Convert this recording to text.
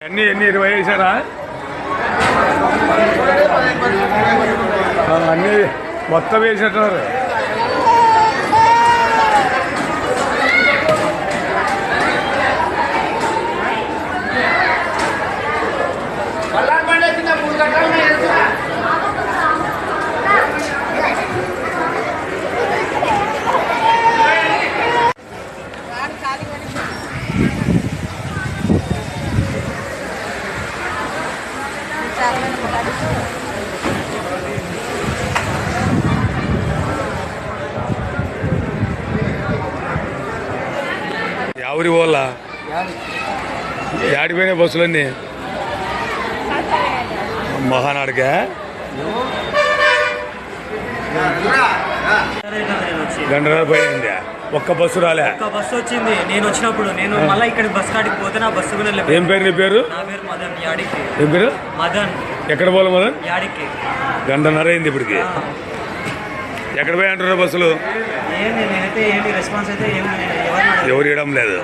ఎన్ని 20 వేసారా? అన్నీ మొత్తం వేసేటారు. ఎవరి వాళ్ళ ఆడిపోయిన బస్సులన్నీ మహానాడుగా గంటన్నర పోయింది. ఒక్క బస్సు రాలే. బస్సు వచ్చింది నేను వచ్చినప్పుడు. నేను మళ్ళీ ఇక్కడ బస్ కాడికి పోతే నా బస్సు కూడా లేదు. ఏం పేరు నీ పేరు? నా పేరు మదన్. యాడికి. ఏం పేరు? మదన్. ఎక్కడ పోలే మదన్? యాడికి. గంటన్నర అయింది ఇప్పటికి. ఎక్కడ పోయి అంటున్నారు బస్సులు? ఏంటి నేనైతే ఏంటి రెస్పాన్స్ అయితే ఎవరు ఇవ్వడం లేదు.